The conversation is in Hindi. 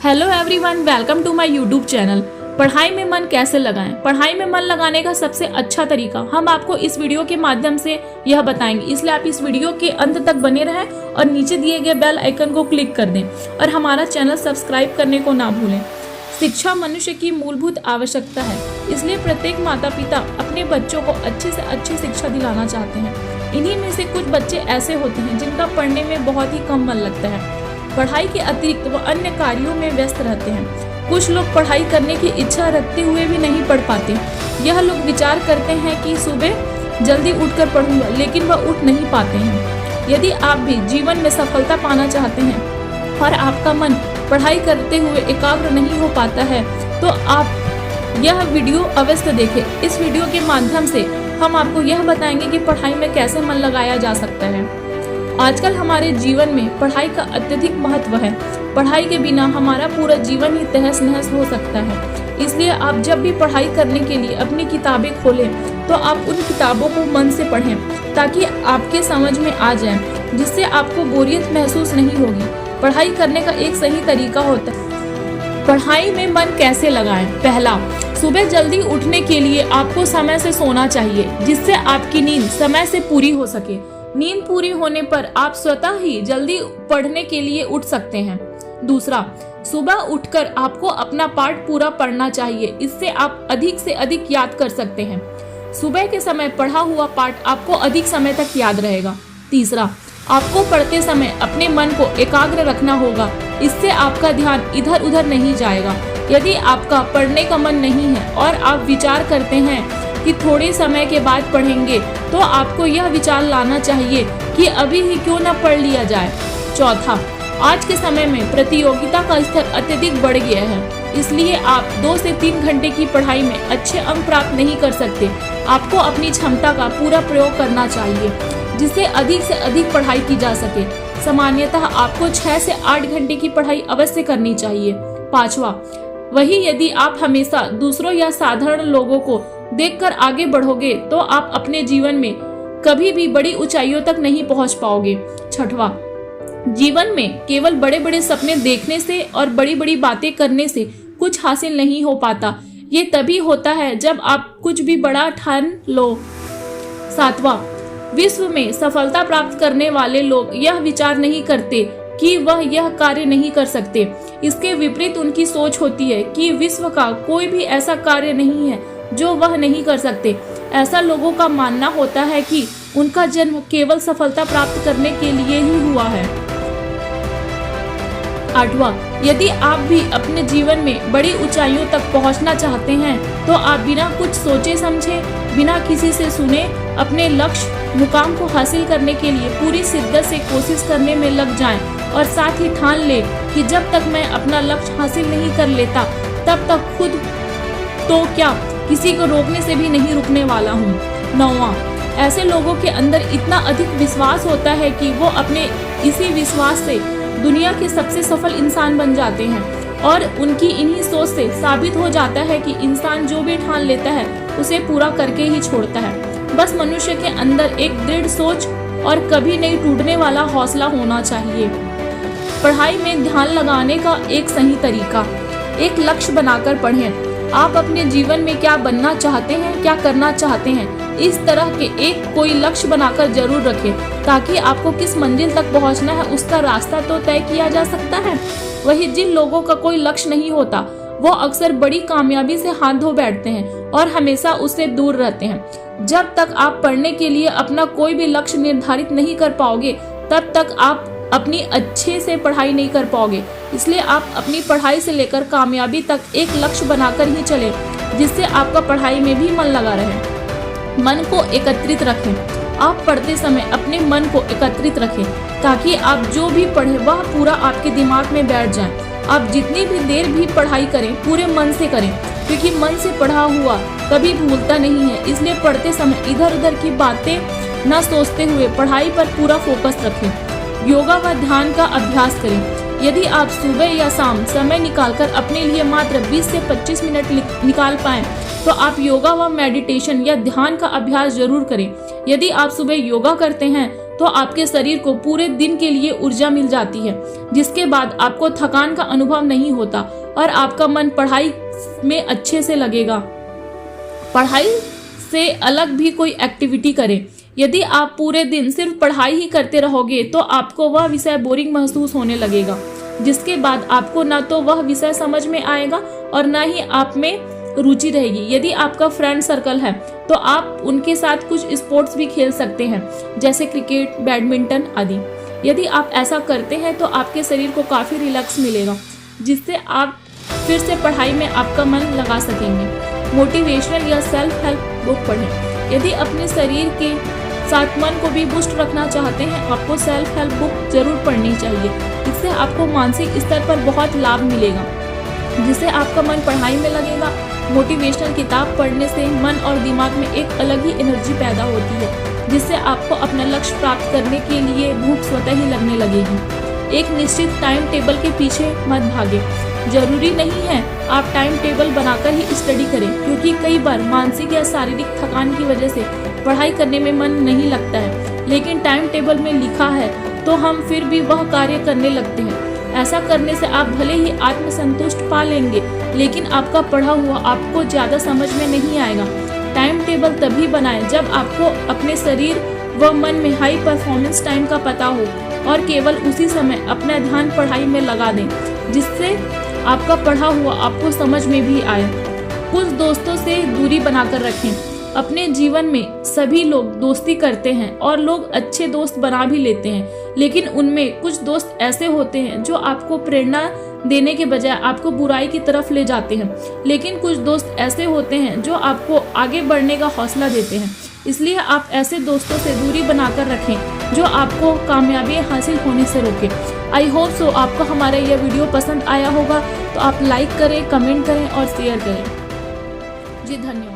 Hello everyone, welcome to my YouTube channel. पढ़ाई में मन कैसे लगाएं? पढ़ाई में मन लगाने का सबसे अच्छा तरीका हम आपको इस वीडियो के माध्यम से यह बताएंगे, इसलिए आप इस वीडियो के अंत तक बने रहें और नीचे दिए गए बेल आइकन को क्लिक कर दें और हमारा चैनल सब्सक्राइब करने को ना भूलें। शिक्षा मनुष्य की मूलभूत आवश्यकता है, इसलिए प्रत्येक माता पिता अपने बच्चों को अच्छी से अच्छी शिक्षा दिलाना चाहते हैं। इन्हीं में से कुछ बच्चे ऐसे होते हैं जिनका पढ़ने में बहुत ही कम मन लगता है, पढ़ाई के अतिरिक्त वो अन्य कार्यों में व्यस्त रहते हैं। कुछ लोग पढ़ाई करने की इच्छा रखते हुए भी नहीं पढ़ पाते। यह लोग विचार करते हैं कि सुबह जल्दी उठकर पढ़ूंगा, लेकिन वह उठ नहीं पाते हैं। यदि आप भी जीवन में सफलता पाना चाहते हैं और आपका मन पढ़ाई करते हुए एकाग्र नहीं हो पाता है, तो आप यह वीडियो अवश्य देखें। इस वीडियो के माध्यम से हम आपको यह बताएंगे कि पढ़ाई में कैसे मन लगाया जा सकता है। आजकल हमारे जीवन में पढ़ाई का अत्यधिक महत्व है। पढ़ाई के बिना हमारा पूरा जीवन ही तहस नहस हो सकता है। इसलिए आप जब भी पढ़ाई करने के लिए अपनी किताबें खोलें तो आप उन किताबों को मन से पढ़ें, ताकि आपके समझ में आ जाए, जिससे आपको बोरियत महसूस नहीं होगी। पढ़ाई करने का एक सही तरीका होता है। पढ़ाई में मन कैसे लगाएं? पहला, सुबह जल्दी उठने के लिए आपको समय से सोना चाहिए, जिससे आपकी नींद समय से पूरी हो सके। नींद पूरी होने पर आप स्वतः ही जल्दी पढ़ने के लिए उठ सकते हैं। दूसरा, सुबह उठकर आपको अपना पाठ पूरा पढ़ना चाहिए, इससे आप अधिक से अधिक याद कर सकते हैं। सुबह के समय पढ़ा हुआ पाठ आपको अधिक समय तक याद रहेगा। तीसरा, आपको पढ़ते समय अपने मन को एकाग्र रखना होगा, इससे आपका ध्यान इधर उधर नहीं जाएगा। यदि आपका पढ़ने का मन नहीं है और आप विचार करते हैं कि थोड़े समय के बाद पढ़ेंगे, तो आपको यह विचार लाना चाहिए कि अभी ही क्यों न पढ़ लिया जाए। चौथा, आज के समय में प्रतियोगिता का स्तर अत्यधिक बढ़ गया है, इसलिए आप 2 से 3 घंटे की पढ़ाई में अच्छे अंक प्राप्त नहीं कर सकते। आपको अपनी क्षमता का पूरा प्रयोग करना चाहिए, जिससे अधिक से अधिक पढ़ाई की जा सके। सामान्यतः आपको 6 से 8 घंटे की पढ़ाई अवश्य करनी चाहिए। पांचवा, वही यदि आप हमेशा दूसरों या साधारण लोगों को देखकर आगे बढ़ोगे, तो आप अपने जीवन में कभी भी बड़ी ऊंचाइयों तक नहीं पहुंच पाओगे। छठवां, जीवन में केवल बड़े बड़े सपने देखने से और बड़ी बड़ी बातें करने से कुछ हासिल नहीं हो पाता। ये तभी होता है जब आप कुछ भी बड़ा ठान लो। सातवां, विश्व में सफलता प्राप्त करने वाले लोग यह विचार नहीं करते कि वह यह कार्य नहीं कर सकते। इसके विपरीत उनकी सोच होती है कि विश्व का कोई भी ऐसा कार्य नहीं है जो वह नहीं कर सकते। ऐसा लोगों का मानना होता है कि उनका जन्म केवल सफलता प्राप्त करने के लिए ही हुआ है। आठवां, यदि आप भी अपने जीवन में बड़ी ऊंचाइयों तक पहुंचना चाहते हैं, तो आप बिना कुछ सोचे समझे, बिना किसी से सुने, अपने लक्ष्य मुकाम को हासिल करने के लिए पूरी शिद्दत से कोशिश करने में लग जाएं और साथ ही ठान लें कि जब तक मैं अपना लक्ष्य हासिल नहीं कर लेता, तब तक खुद तो क्या, किसी को रोकने से भी नहीं रुकने वाला हूँ। नौवां, ऐसे लोगों के अंदर इतना अधिक विश्वास होता है कि वो अपने इसी विश्वास से दुनिया के सबसे सफल इंसान बन जाते हैं और उनकी इन्हीं सोच से साबित हो जाता है कि इंसान जो भी ठान लेता है उसे पूरा करके ही छोड़ता है। बस मनुष्य के अंदर एक दृढ़ सोच और कभी नहीं टूटने वाला हौसला होना चाहिए। पढ़ाई में ध्यान लगाने का एक सही तरीका, एक लक्ष्य बनाकर पढ़ें। आप अपने जीवन में क्या बनना चाहते हैं, क्या करना चाहते हैं, इस तरह के एक कोई लक्ष्य बनाकर जरूर रखें, ताकि आपको किस मंजिल तक पहुंचना है उसका रास्ता तो तय किया जा सकता है। वही जिन लोगों का कोई लक्ष्य नहीं होता, वो अक्सर बड़ी कामयाबी से हाथ धो बैठते हैं और हमेशा उससे दूर रहते हैं। जब तक आप पढ़ने के लिए अपना कोई भी लक्ष्य निर्धारित नहीं कर पाओगे, तब तक आप अपनी अच्छे से पढ़ाई नहीं कर पाओगे। इसलिए आप अपनी पढ़ाई से लेकर कामयाबी तक एक लक्ष्य बनाकर ही चलें, जिससे आपका पढ़ाई में भी मन लगा रहे। मन को एकत्रित रखें। आप पढ़ते समय अपने मन को एकत्रित रखें, ताकि आप जो भी पढ़ें वह पूरा आपके दिमाग में बैठ जाए। आप जितनी भी देर भी पढ़ाई करें, पूरे मन से करें, क्योंकि मन से पढ़ा हुआ कभी भूलता नहीं है। इसलिए पढ़ते समय इधर उधर की बातें न सोचते हुए पढ़ाई पर पूरा फोकस रखें। योगा व ध्यान का अभ्यास करें। यदि आप सुबह या शाम समय निकालकर अपने लिए मात्र 20 से 25 मिनट निकाल पाएं, तो आप योगा व मेडिटेशन या ध्यान का अभ्यास जरूर करें। यदि आप सुबह योगा करते हैं तो आपके शरीर को पूरे दिन के लिए ऊर्जा मिल जाती है, जिसके बाद आपको थकान का अनुभव नहीं होता और आपका मन पढ़ाई में अच्छे से लगेगा। पढ़ाई से अलग भी कोई एक्टिविटी करें। यदि आप पूरे दिन सिर्फ पढ़ाई ही करते रहोगे तो आपको वह विषय बोरिंग महसूस होने लगेगा, जिसके बाद आपको न तो वह विषय समझ में आएगा और न ही आप में रुचि रहेगी। यदि आपका फ्रेंड सर्कल है तो आप उनके साथ कुछ स्पोर्ट्स भी खेल सकते हैं, जैसे क्रिकेट, बैडमिंटन आदि। यदि आप ऐसा करते हैं तो आपके शरीर को काफ़ी रिलैक्स मिलेगा, जिससे आप फिर से पढ़ाई में आपका मन लगा सकेंगे। मोटिवेशनल या सेल्फ हेल्प बुक पढ़ें। यदि अपने शरीर के साथ मन को भी बूस्ट रखना चाहते हैं, आपको सेल्फ हेल्प बुक जरूर पढ़नी चाहिए। इससे आपको मानसिक स्तर पर बहुत लाभ मिलेगा, जिससे आपका मन पढ़ाई में लगेगा। मोटिवेशनल किताब पढ़ने से मन और दिमाग में एक अलग ही एनर्जी पैदा होती है, जिससे आपको अपना लक्ष्य प्राप्त करने के लिए भूख स्वतः ही लगने लगेगी। एक निश्चित टाइम टेबल के पीछे मत भागे। जरूरी नहीं है आप टाइम टेबल बनाकर ही स्टडी करें, क्योंकि कई बार मानसिक या शारीरिक थकान की वजह से पढ़ाई करने में मन नहीं लगता है, लेकिन टाइम टेबल में लिखा है तो हम फिर भी वह कार्य करने लगते हैं। ऐसा करने से आप भले ही आत्मसंतुष्ट पा लेंगे, लेकिन आपका पढ़ा हुआ आपको ज़्यादा समझ में नहीं आएगा। टाइम टेबल तभी बनाएं जब आपको अपने शरीर व मन में हाई परफॉर्मेंस टाइम का पता हो और केवल उसी समय अपना ध्यान पढ़ाई में लगा दें, जिससे आपका पढ़ा हुआ आपको समझ में भी आए। कुछ दोस्तों से दूरी बनाकर रखें। अपने जीवन में सभी लोग दोस्ती करते हैं और लोग अच्छे दोस्त बना भी लेते हैं, लेकिन उनमें कुछ दोस्त ऐसे होते हैं जो आपको प्रेरणा देने के बजाय आपको बुराई की तरफ ले जाते हैं। लेकिन कुछ दोस्त ऐसे होते हैं जो आपको आगे बढ़ने का हौसला देते हैं। इसलिए आप ऐसे दोस्तों से दूरी बनाकर रखें जो आपको कामयाबी हासिल होने से रोके। आई होप सो आपको हमारा यह वीडियो पसंद आया होगा, तो आप लाइक करें, कमेंट करें और शेयर करें। जी धन्यवाद।